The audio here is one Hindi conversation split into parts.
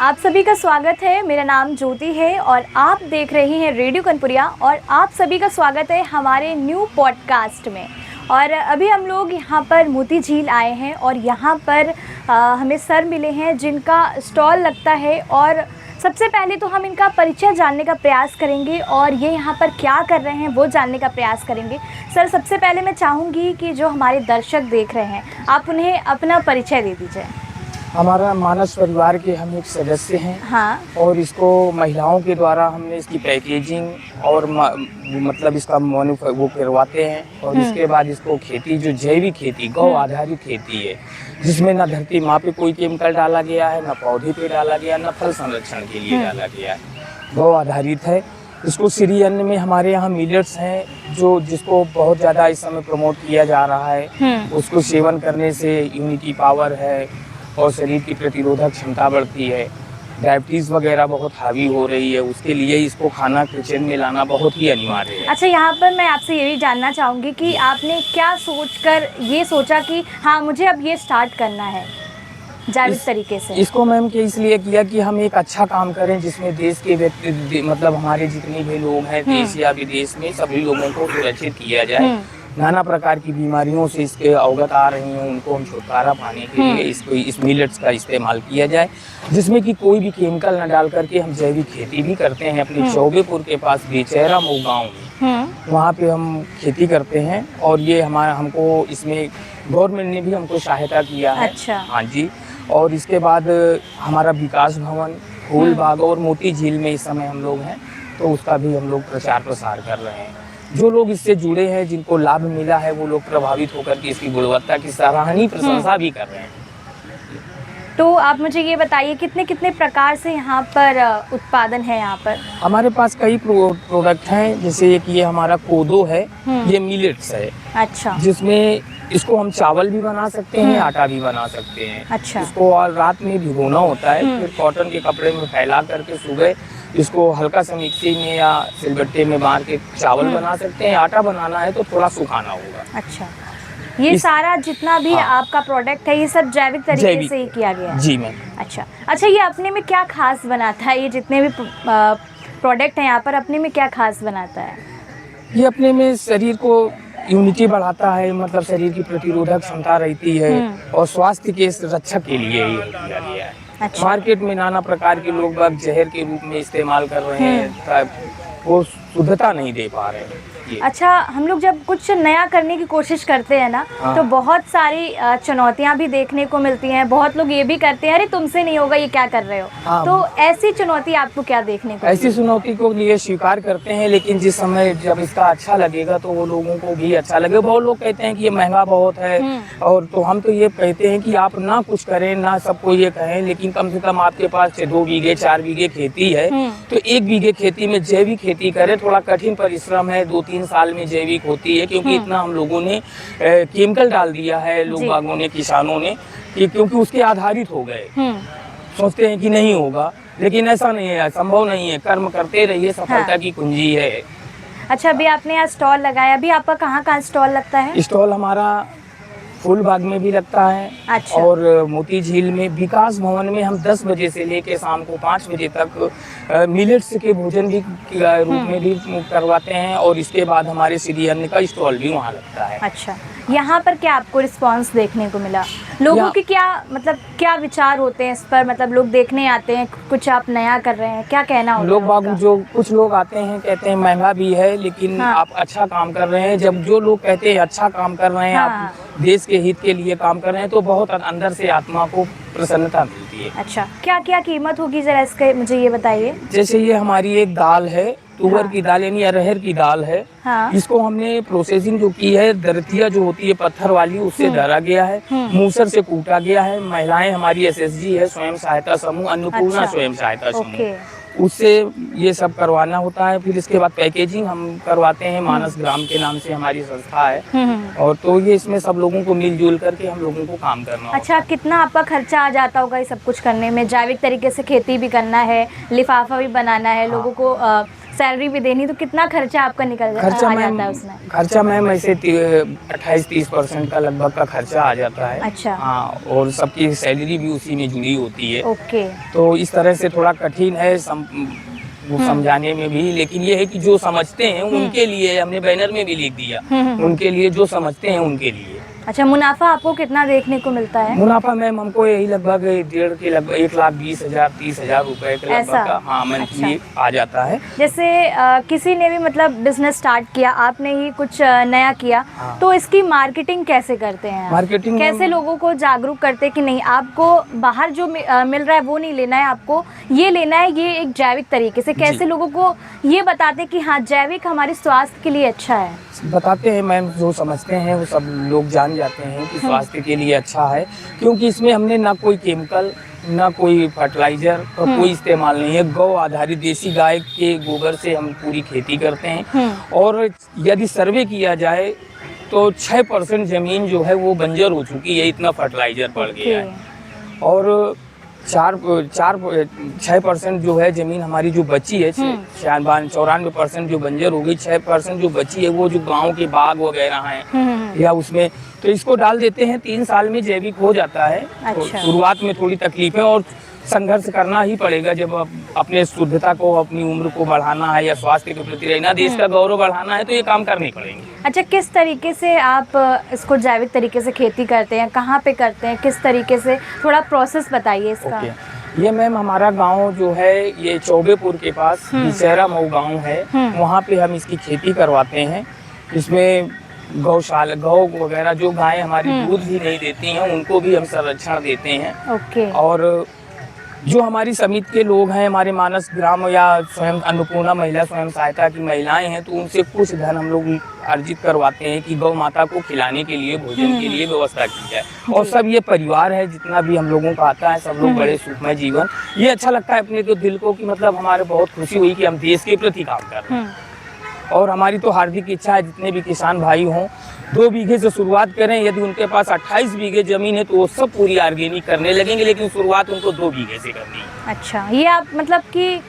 आप सभी का स्वागत है। मेरा नाम ज्योति है और आप देख रहे हैं रेडियो कनपुरिया और आप सभी का स्वागत है हमारे न्यू पॉडकास्ट में। और अभी हम लोग यहाँ पर मोती झील आए हैं और यहाँ पर हमें सर मिले हैं जिनका स्टॉल लगता है और सबसे पहले तो हम इनका परिचय जानने का प्रयास करेंगे और ये यहाँ पर क्या कर रहे हैं वो जानने का प्रयास करेंगे। सर, सबसे पहले मैं चाहूँगी कि जो हमारे दर्शक देख रहे हैं आप उन्हें अपना परिचय दे दीजिए। हमारा मानस परिवार के हम एक सदस्य हैं। हाँ। और इसको महिलाओं के द्वारा हमने इसकी पैकेजिंग और मतलब इसका वो करवाते हैं और इसके बाद इसको खेती जो जैविक खेती गौ आधारित खेती है जिसमें ना धरती माँ पे कोई केमिकल डाला गया है, ना पौधे पे डाला गया, ना फल संरक्षण के लिए डाला गया है, गौ आधारित है। इसको श्री अन्न में हमारे यहाँ मिलेट्स हैं जो जिसको बहुत ज़्यादा इस समय प्रमोट किया जा रहा है। उसको सेवन करने से इम्यूनिटी पावर है और शरीर की प्रतिरोधक क्षमता बढ़ती है। डायबिटीज़ वगैरह बहुत हावी हो रही है, उसके लिए इसको खाना किचन में लाना बहुत ही अनिवार्य है। अच्छा, यहाँ पर मैं आपसे ये भी जानना चाहूँगी कि आपने क्या सोचकर ये सोचा कि हाँ मुझे अब ये स्टार्ट करना है जैविक तरीके से? इसको मैम के इसलिए किया कि हम एक अच्छा काम करें जिसमें देश के व्यक्ति मतलब हमारे जितने भी लोग हैं देश या विदेश में सभी लोगों को सुरक्षित किया जाए। नाना प्रकार की बीमारियों से इसके अवगत आ रही हैं, उनको हम छुटकारा पाने के लिए इस मिलेट्स का इस्तेमाल किया जाए जिसमें कि कोई भी केमिकल न डाल करके हम जैविक खेती भी करते हैं। अपने चौबेपुर के पास बेचैरा मऊ गाँव में वहाँ पे हम खेती करते हैं और ये हमारा हमको इसमें गवर्नमेंट ने भी हमको सहायता किया है। अच्छा। हाँ जी। और इसके बाद हमारा विकास भवन, फूल बाग और मोती झील में इस समय हम लोग हैं तो उसका भी हम लोग प्रचार प्रसार कर रहे हैं। जो लोग इससे जुड़े हैं जिनको लाभ मिला है वो लोग प्रभावित होकर के इसकी गुणवत्ता की सराहनीय प्रशंसा भी कर रहे हैं। तो आप मुझे ये बताइए कितने कितने प्रकार से यहाँ पर उत्पादन है? यहाँ पर हमारे पास कई प्रोडक्ट हैं, जैसे एक ये हमारा कोदो है, ये मिलेट्स है। अच्छा। जिसमें इसको हम चावल भी बना सकते हैं, आटा भी बना सकते हैं। अच्छा। इसको रात में भिगोना होता है, फिर कॉटन के कपड़े में फैला करके सुबह इसको हल्का सा मिक्सी में या सिलबट्टे में मार के चावल बना सकते हैं। आटा बनाना है तो थोड़ा सुखाना होगा। अच्छा, ये सारा जितना भी आपका प्रोडक्ट है ये सब जैविक तरीके से ही किया गया है? जी मैम। अच्छा, ये अपने में क्या खास बनाता है? ये जितने भी प्रोडक्ट हैं यहाँ पर अपने में क्या खास बनाता है? ये अपने में शरीर को इम्यूनिटी बढ़ाता है, मतलब शरीर की प्रतिरोधक क्षमता रहती है और स्वास्थ्य के रक्षक के लिए ही किया गया है। अच्छा। मार्केट में नाना प्रकार के लोग बाग जहर के रूप में इस्तेमाल कर रहे हैं, वो शुद्धता नहीं दे पा रहे हैं। अच्छा, हम लोग जब कुछ नया करने की कोशिश करते हैं ना तो बहुत सारी चुनौतियां भी देखने को मिलती हैं। बहुत लोग ये भी करते हैं अरे तुमसे नहीं होगा, ये क्या कर रहे हो। तो ऐसी चुनौती आपको क्या देखने को? ऐसी चुनौती को लिए स्वीकार करते हैं, लेकिन जिस समय जब इसका अच्छा लगेगा तो वो लोगों को भी अच्छा लगेगा। बहुत लोग कहते हैं कि ये महंगा बहुत है और तो हम तो ये कहते हैं कि आप ना कुछ करें ना सबको ये कहें, लेकिन कम से कम आपके पास 2 बीघे 4 बीघे खेती है तो 1 बीघे खेती में जैविक खेती करें। थोड़ा कठिन परिश्रम है, 2-3 साल में जैविक होती है क्योंकि इतना हम लोगों ने केमिकल डाल दिया है, लोग बागों ने, किसानों ने, क्योंकि उसके आधारित हो गए। सोचते हैं कि नहीं होगा, लेकिन ऐसा नहीं है, संभव नहीं है। कर्म करते रहिए, सफलता की कुंजी है। अच्छा, अभी आपने यहाँ स्टॉल लगाया, अभी आपका कहाँ स्टॉल लगता है? स्टॉल हमारा फूल बाग में भी लगता है। अच्छा। और मोती झील में विकास भवन में हम 10 बजे से लेके शाम को 5 बजे तक मिलेट्स के भोजन भी रूप में भी करवाते हैं और इसके बाद हमारे श्री अन्न का स्टॉल भी वहाँ लगता है। अच्छा, यहाँ पर क्या आपको रिस्पांस देखने को मिला? लोगों के क्या विचार होते हैं इस पर? मतलब लोग देखने आते हैं, कुछ आप नया कर रहे हैं, क्या कहना होता है? लोग बाग जो कुछ लोग आते हैं कहते हैं महंगा भी है लेकिन आप अच्छा काम कर रहे हैं। जब जो लोग कहते हैं अच्छा काम कर रहे हैं, आप देश के हित के लिए काम कर रहे हैं तो बहुत अंदर से आत्मा को प्रसन्नता मिलती है। अच्छा, क्या क्या कीमत होगी जरा इसके मुझे ये बताइए। जैसे ये हमारी एक दाल है, तुअर की दाल यानी अरहर की दाल है। इसको हमने प्रोसेसिंग जो की है, दरतिया जो होती है पत्थर वाली, उससे दरा गया है, मूसर से कूटा गया है। महिलाएं हमारी SSG है, स्वयं सहायता समूह, अन्नपूर्णा स्वयं सहायता समूह, उससे ये सब करवाना होता है। फिर इसके बाद पैकेजिंग हम करवाते हैं, मानस ग्राम के नाम से हमारी संस्था है। और तो ये इसमें सब लोगों को मिलजुल करके हम लोगों को काम करना। अच्छा, कितना आपका खर्चा आ जाता होगा ये सब कुछ करने में? जैविक तरीके से खेती भी करना है, लिफाफा भी बनाना है, लोगों को सैलरी भी देनी, तो कितना खर्चा आपका निकल खर्चा आ मैम, जाता है उसमें? खर्चा मैम ऐसे 28-30% का लगभग का खर्चा आ जाता है। अच्छा। हाँ, और सबकी सैलरी भी उसी में जुड़ी होती है। ओके। तो इस तरह से थोड़ा कठिन है वो समझाने में भी, लेकिन ये है कि जो समझते हैं उनके लिए हमने बैनर में भी लिख दिया, उनके लिए, जो समझते हैं उनके लिए। अच्छा, मुनाफा आपको कितना देखने को मिलता है? मुनाफा मैम हमको यही लगभग 1.5 के लगभग 1,20,000 30,000 रुपए के लगभग का, हाँ, मंथली आ जाता है। जैसे किसी ने भी मतलब बिजनेस स्टार्ट किया, आपने ही कुछ नया किया, हाँ। तो इसकी मार्केटिंग कैसे करते हैं आप? मार्केटिंग कैसे लोगों को जागरूक करते हैं कि नहीं, आपको बाहर जो मिल रहा है वो नहीं लेना है, आपको ये लेना है, ये एक जैविक तरीके से? कैसे लोगों को ये बताते हैं कि हाँ, जैविक हमारे स्वास्थ्य के लिए अच्छा है? बताते हैं मैम, जो समझते हैं वो सब लोग जान जाते हैं कि स्वास्थ्य के लिए अच्छा है, क्योंकि इसमें हमने ना कोई केमिकल, ना कोई फर्टिलाइजर का कोई इस्तेमाल नहीं है। गौ आधारित देसी गाय के गोबर से हम पूरी खेती करते हैं। और यदि सर्वे किया जाए तो 6% जमीन जो है वो बंजर हो चुकी है, इतना फर्टिलाइजर पड़ गया है। और 6% जो है जमीन हमारी जो बची है, 94% जो बंजर हो गई, 6% जो बची है वो जो गांव के बाग वगैरह हैं या उसमें, तो इसको डाल देते हैं। 3 साल में जैविक हो जाता है। अच्छा। तो शुरुआत में थोड़ी तकलीफें और संघर्ष करना ही पड़ेगा, जब अपने शुद्धता को, अपनी उम्र को बढ़ाना है या स्वास्थ्य के प्रति रहना, देश का गौरव बढ़ाना है, तो ये काम करने पड़ेंगे। अच्छा, किस तरीके से आप इसको जैविक तरीके से खेती करते हैं, कहाँ पे करते हैं, किस तरीके से, थोड़ा प्रोसेस बताइए इसका। ये मैम हमारा गांव जो है ये चौबेपुर के पास बिचेहरा मऊ गांव है, वहाँ पे हम इसकी खेती करवाते हैं। इसमें गौशाला, गौ वगैरह जो गायें हमारी दूध भी नहीं देती हैं, उनको भी हम संरक्षण देते हैं। ओके। और जो हमारी समिति के लोग हैं, हमारे मानस ग्राम या स्वयं अन्नपूर्णा महिला स्वयं सहायता की महिलाएं हैं, तो उनसे कुछ धन हम लोग अर्जित करवाते हैं कि गौ माता को खिलाने के लिए, भोजन के लिए व्यवस्था की जाए। और सब ये परिवार है, जितना भी हम लोगों का आता है, सब लोग बड़े सुखमय जीवन। ये अच्छा लगता है अपने तो दिल को कि मतलब हमारे बहुत खुशी हुई कि हम देश के प्रति काम कर रहे हैं। और हमारी तो हार्दिक इच्छा है जितने भी किसान भाई हों, 2 बीघे से शुरुआत करें। यदि उनके पास 28 बीघे जमीन है तो वो सब पूरी ऑर्गेनिक करने लगेंगे, लेकिन शुरुआत उनको 2 बीघे से करनी है। अच्छा, ये आप मतलब कि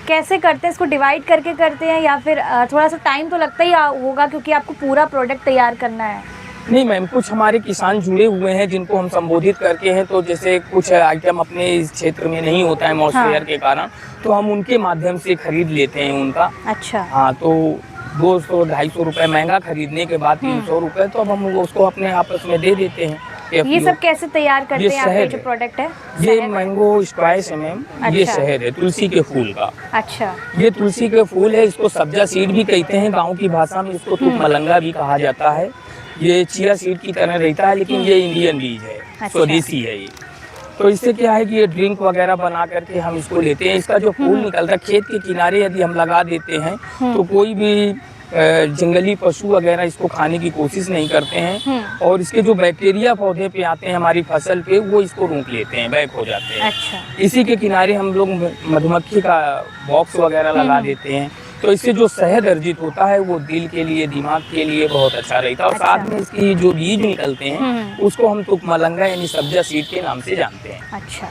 कैसे करते हैं, इसको डिवाइड करके करते हैं या फिर थोड़ा सा टाइम तो लगता ही होगा क्योंकि आपको पूरा प्रोडक्ट तैयार करना है? नहीं मैम, कुछ हमारे किसान जुड़े हुए हैं जिनको हम संबोधित करके हैं, तो जैसे कुछ आइटम अपने इस क्षेत्र में नहीं होता है मॉइस्चर के कारण, तो हम उनके माध्यम से खरीद लेते हैं उनका। अच्छा। हाँ, तो 200-250 रुपए महंगा खरीदने के बाद 300 रुपए, तो अब हम उसको अपने आपस में दे देते हैं। ये सब कैसे तैयार करते हैं आपके जो प्रोडक्ट है? ये मैंगो स्क्वैश है मैम। अच्छा। ये शहद है तुलसी के फूल का। अच्छा। ये तुलसी के फूल है, इसको सब्जा सीड भी कहते हैं, गाँव की भाषा में इसको तुक मलंगा भी कहा जाता है। ये चिया सीड की तरह रहता है, लेकिन ये इंडियन बीज है। अच्छा। स्वदेशी है ये। तो इससे क्या है कि ये ड्रिंक वगैरह बना करके हम इसको लेते हैं। इसका जो फूल निकलता है खेत के किनारे यदि हम लगा देते हैं तो कोई भी जंगली पशु वगैरह इसको खाने की कोशिश नहीं करते हैं। और इसके जो बैक्टीरिया पौधे पे आते हैं हमारी फसल पे, वो इसको रोक लेते हैं, बैक हो जाते हैं। अच्छा। इसी के किनारे हम लोग मधुमक्खी का बॉक्स वगैरह लगा देते हैं, तो इससे जो शहद अर्जित होता है वो दिल के लिए, दिमाग के लिए बहुत अच्छा रहता है। और साथ में इसकी जो बीज निकलते हैं उसको हम तुक मलंगा यानी सब्जा सीड के नाम से जानते हैं। अच्छा।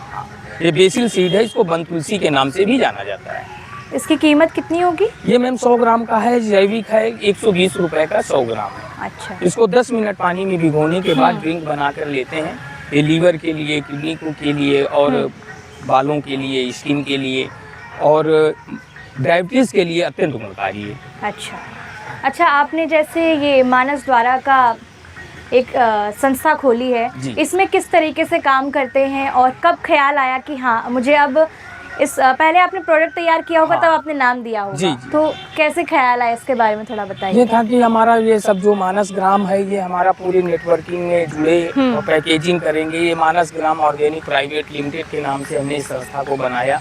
ये बेसिल सीड है, इसको बन तुलसी के नाम से भी जाना जाता है। इसकी कीमत कितनी होगी? ये मैम 100 ग्राम का है, जैविक है, 120 रुपए का 100 ग्राम है। अच्छा। इसको 10 मिनट पानी में भिगोने के बाद ड्रिंक बना कर लेते हैं। ये लीवर के लिए, किडनी के लिए और बालों के लिए, स्किन के लिए और डायबिटीज के लिए अत्यंत गुणकारी है। अच्छा, आपने जैसे ये मानस द्वारा का एक संस्था खोली है, इसमें किस तरीके से काम करते हैं और कब ख्याल आया कि हाँ मुझे अब इस पहले आपने प्रोडक्ट तैयार किया होगा, तब आपने नाम दिया होगा, जी। तो कैसे ख्याल आया इसके बारे में थोड़ा बताइए। ये था कि हमारा ये सब जो मानस ग्राम है ये हमारा पूरी नेटवर्किंग में जुड़े और पैकेजिंग करेंगे। ये मानस ग्राम ऑर्गेनिक प्राइवेट लिमिटेड के नाम से हमने इस संस्था को बनाया।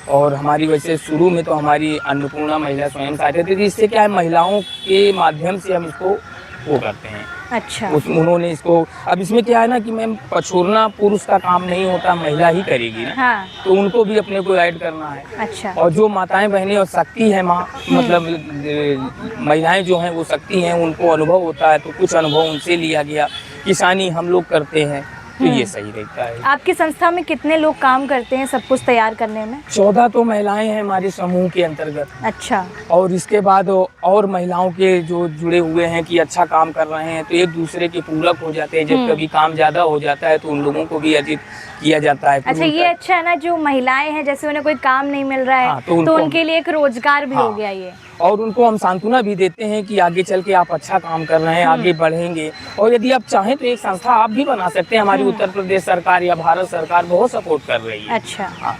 और हमारी वैसे शुरू में तो हमारी अन्नपूर्णा महिला स्वयं सहायता थी, इससे क्या है महिलाओं के माध्यम से हम इसको वो करते हैं। अच्छा। उन्होंने इसको, अब इसमें क्या है ना कि मैम पछोड़ना पुरुष का काम नहीं होता, महिला ही करेगी ना। हाँ। तो उनको भी अपने को ऐड करना है। अच्छा। और जो माताएं बहनें और शक्ति है माँ, मतलब महिलाएं जो हैं वो शक्ति हैं, उनको अनुभव होता है, तो कुछ अनुभव उनसे लिया गया। किसानी हम लोग करते हैं, तो ये सही रहता है। आपकी संस्था में कितने लोग काम करते हैं सब कुछ तैयार करने में? 14 तो महिलाएं हैं हमारे समूह के अंतर्गत। अच्छा। और इसके बाद और महिलाओं के जो जुड़े हुए हैं कि अच्छा काम कर रहे हैं, तो एक दूसरे के पूरक हो जाते हैं। जब कभी काम ज्यादा हो जाता है तो उन लोगों को भी अर्जित किया जाता है। अच्छा, ये अच्छा है ना, जो महिलाएं हैं जैसे उन्हें कोई काम नहीं मिल रहा है, हाँ, तो उनके लिए एक रोजगार भी हो गया ये। और उनको हम सांत्वना भी देते हैं कि आगे चल के आप अच्छा काम कर रहे हैं, आगे बढ़ेंगे। और यदि आप चाहें तो एक संस्था आप भी बना सकते हैं। हमारी उत्तर प्रदेश सरकार या भारत सरकार बहुत सपोर्ट कर रही है। अच्छा। हाँ।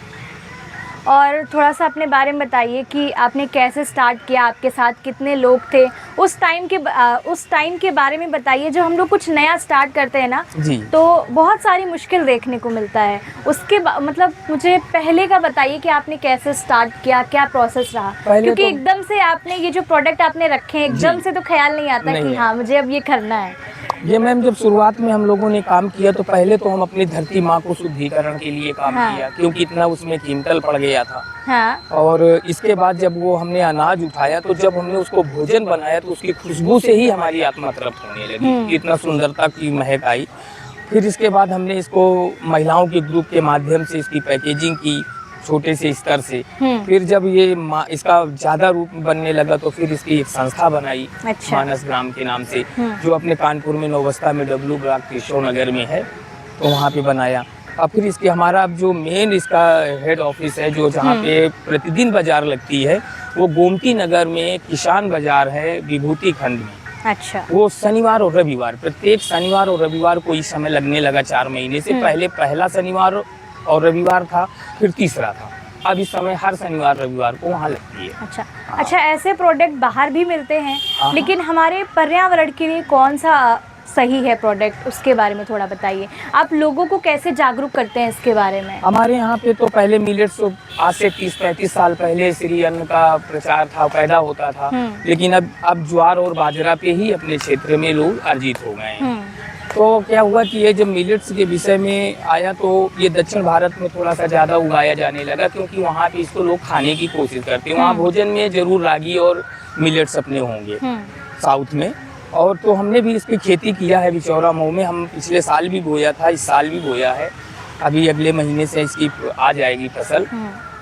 और थोड़ा सा अपने बारे में बताइए कि आपने कैसे स्टार्ट किया, आपके साथ कितने लोग थे उस टाइम के बारे में बताइए। जो हम लोग कुछ नया स्टार्ट करते हैं ना जी, तो बहुत सारी मुश्किल देखने को मिलता है। उसके मतलब मुझे पहले का बताइए कि आपने कैसे स्टार्ट किया, क्या प्रोसेस रहा, क्योंकि एकदम से आपने ये जो प्रोडक्ट आपने रखे हैं एकदम से तो ख्याल नहीं आता कि हाँ मुझे अब ये करना है। ये मैम जब शुरुआत में हम लोगों ने काम किया तो पहले तो हम अपनी धरती माँ को शुद्धिकरण के लिए काम किया, क्योंकि इतना उसमें केमिकल पड़ गया था। हाँ। और इसके बाद जब वो हमने अनाज उठाया तो जब हमने उसको भोजन बनाया तो उसकी खुशबू से ही हमारी आत्मा तृप्त होने लगी, इतना सुंदरता की महक आई। फिर इसके बाद हमने इसको महिलाओं के ग्रुप के माध्यम से इसकी पैकेजिंग की, छोटे से स्तर से। फिर जब ये इसका ज्यादा रूप बनने लगा तो फिर इसकी एक संस्था बनाई। अच्छा। मानस ग्राम के नाम से, जो अपने कानपुर में नौबस्ता में डब्लू ब्लॉक केशव नगर में है, तो वहाँ पे बनाया। अब फिर इसके हमारा अब जो मेन इसका हेड ऑफिस है, जो जहाँ पे प्रतिदिन बाजार लगती है, वो गोमती नगर में किसान बाजार है, विभूति खंड में। अच्छा। वो शनिवार और रविवार, प्रत्येक शनिवार और रविवार को इस समय लगने लगा 4 महीने से। पहले पहला शनिवार और रविवार था, फिर तीसरा था। अब इस समय हर शनिवार रविवार को वहाँ लगती है। अच्छा। अच्छा, ऐसे प्रोडक्ट बाहर भी मिलते हैं, लेकिन हमारे पर्यावरण के लिए कौन सा सही है प्रोडक्ट, उसके बारे में थोड़ा बताइए। आप लोगों को कैसे जागरूक करते हैं इसके बारे में? हमारे यहाँ पे तो पहले मिलेट्स, आज से 30-35 साल पहले श्री अन्न का प्रचार था, पैदा होता था। लेकिन अब ज्वार और बाजरा पे ही अपने क्षेत्र में लोग अर्जित हो गए हैं। तो क्या हुआ कि ये जब मिलेट्स के विषय में आया तो ये दक्षिण भारत में थोड़ा सा ज़्यादा उगाया जाने लगा, क्योंकि वहाँ पे इसको लोग खाने की कोशिश करते हैं। वहाँ भोजन में जरूर रागी और मिलेट्स अपने होंगे साउथ में। और तो हमने भी इसकी खेती किया है बिचौरा मऊ में। हम पिछले साल भी बोया था, इस साल भी बोया है। अभी अगले महीने से इसकी आ जाएगी फसल।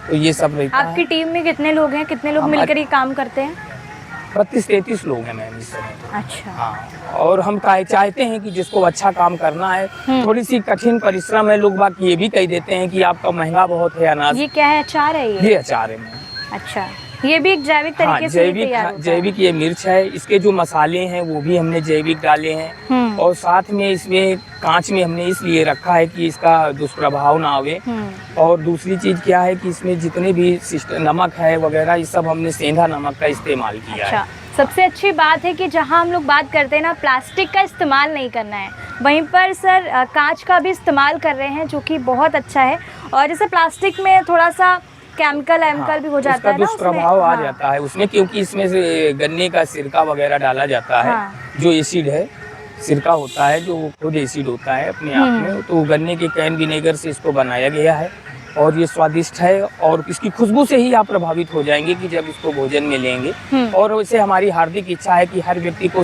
तो ये सब रहता है। आपकी टीम में कितने लोग हैं, कितने लोग मिलकर ये काम करते हैं? 32-33 लोग हैं मैम इस समय। अच्छा। हाँ, और हम चाहते हैं कि जिसको अच्छा काम करना है, थोड़ी सी कठिन परिश्रम है। लोग बाकी ये भी कह देते हैं कि आपका महंगा बहुत है अनाज। ये क्या है, अचार है ये? अचार है मैम। अच्छा, ये भी एक जैविक तरीके से तैयार होता है? जैविक ये मिर्च है। इसके जो मसाले हैं वो भी हमने जैविक डाले हैं। और साथ में इसमें कांच में हमने इसलिए रखा है कि इसका दुष्प्रभाव ना आवे। और दूसरी चीज क्या है कि इसमें जितने भी नमक है वगैरह, ये सब हमने सेंधा नमक का इस्तेमाल किया। अच्छा। है। सबसे अच्छी बात है कि जहां हम लोग बात करते हैं ना, प्लास्टिक का इस्तेमाल नहीं करना है, वहीं पर सर कांच का भी इस्तेमाल कर रहे हैं, जो कि बहुत अच्छा है। और जैसे प्लास्टिक में थोड़ा सा केमिकल भी हो जाता है ना, दुष्प्रभाव आ जाता है उसमें, क्योंकि इसमें से गन्ने का सिरका वगैरह डाला जाता है। जो एसिड है, सिरका होता है, जो खुद एसिड होता है अपने आप में। तो गन्ने के कैन विनेगर से इसको बनाया गया है और ये स्वादिष्ट है। और इसकी खुशबू से ही आप प्रभावित हो जाएंगे कि जब इसको भोजन में लेंगे। और वैसे हमारी हार्दिक इच्छा है कि हर व्यक्ति को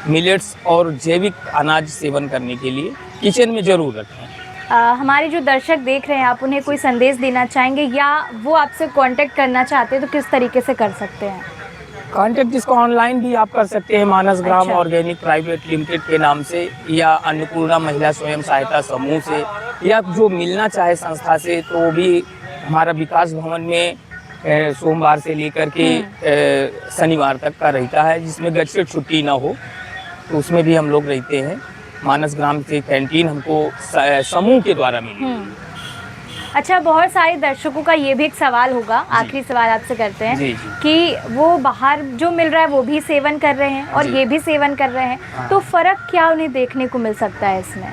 मिलेट्स और जैविक अनाज सेवन करने के लिए किचन में जरूर रखें। हमारे जो दर्शक देख रहे हैं, आप उन्हें कोई संदेश देना चाहेंगे, या वो आपसे कांटेक्ट करना चाहते हैं तो किस तरीके से कर सकते हैं? कांटेक्ट इसको ऑनलाइन भी आप कर सकते हैं, मानस ग्राम ऑर्गेनिक प्राइवेट लिमिटेड के नाम से, या अन्नपूर्णा महिला स्वयं सहायता समूह से, या जो मिलना चाहे संस्था से तो वो भी हमारा विकास भवन में सोमवार से लेकर के शनिवार तक का रहता है, जिसमें गजट छुट्टी ना हो, तो उसमें भी हम लोग रहते हैं। मानस ग्राम से कैंटीन हमको समूह के द्वारा मिली। अच्छा, बहुत सारे दर्शकों का ये भी एक सवाल होगा, आखिरी सवाल आपसे करते हैं जी। कि वो बाहर जो मिल रहा है वो भी सेवन कर रहे हैं और ये भी सेवन कर रहे हैं, तो फर्क क्या उन्हें देखने को मिल सकता है इसमें?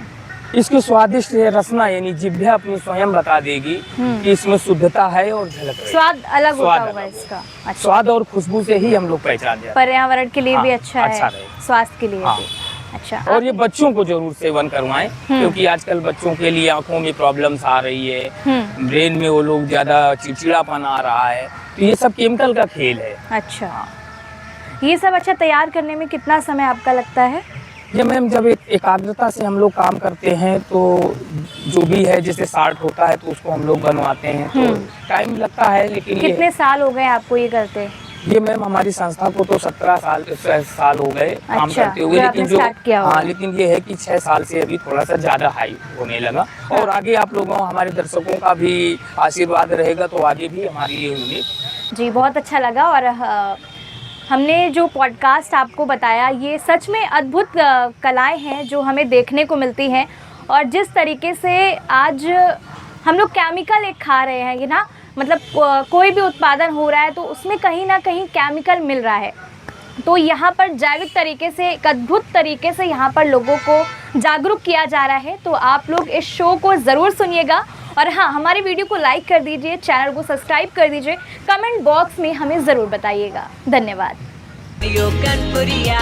इसकी स्वादिष्ट रसना यानी जिभ्या अपनी स्वयं बता देगी कि इसमें शुद्धता है और झलक रही है। स्वाद अलग होता होगा इसका। अच्छा। स्वाद और खुशबू से ही हम लोग पहचान जाते हैं। पर्यावरण के लिए भी अच्छा है, स्वास्थ्य के लिए भी। अच्छा। और ये बच्चों को जरूर सेवन करवाएं, क्योंकि आजकल बच्चों के लिए आंखों में प्रॉब्लम्स आ रही है, ब्रेन में वो लोग ज्यादा चिड़चिड़ापन आ रहा है, तो ये सब केमिकल का खेल है। अच्छा। ये सब अच्छा तैयार करने में कितना समय आपका लगता है? ये मैम जब एकाग्रता से हम लोग काम करते हैं तो जो भी है जैसे शार्ट होता है तो उसको हम लोग बनवाते हैं तो टाइम लगता है, लेकिन कितने साल हो गए आपको ये करते? ये मैम हमारी संस्था को तो 17 साल हो गए काम अच्छा, करते हुए, तो लेकिन आपने start किया होगा। हाँ, लेकिन ये है कि 6 साल से अभी थोड़ा सा ज़्यादा हाई होने लगा। और आगे आप लोगों हमारे दर्शकों का भी आशीर्वाद रहेगा तो आगे भी हमारी ये यूनिट। जी बहुत अच्छा लगा। और हमने जो पॉडकास्ट आपको बताया ये सच में अद्भुत कलाएं हैं जो हमें देखने को मिलती हैं। और जिस तरीके से आज हम लोग केमिकल एक खा रहे हैं, ये ना मतलब कोई भी उत्पादन हो रहा है तो उसमें कहीं ना कहीं केमिकल मिल रहा है, तो यहाँ पर जैविक तरीके से एक अद्भुत तरीके से यहाँ पर लोगों को जागरूक किया जा रहा है। तो आप लोग इस शो को ज़रूर सुनिएगा और हाँ, हमारे वीडियो को लाइक कर दीजिए, चैनल को सब्सक्राइब कर दीजिए, कमेंट बॉक्स में हमें ज़रूर बताइएगा। धन्यवाद। रेडियो कनपुरिया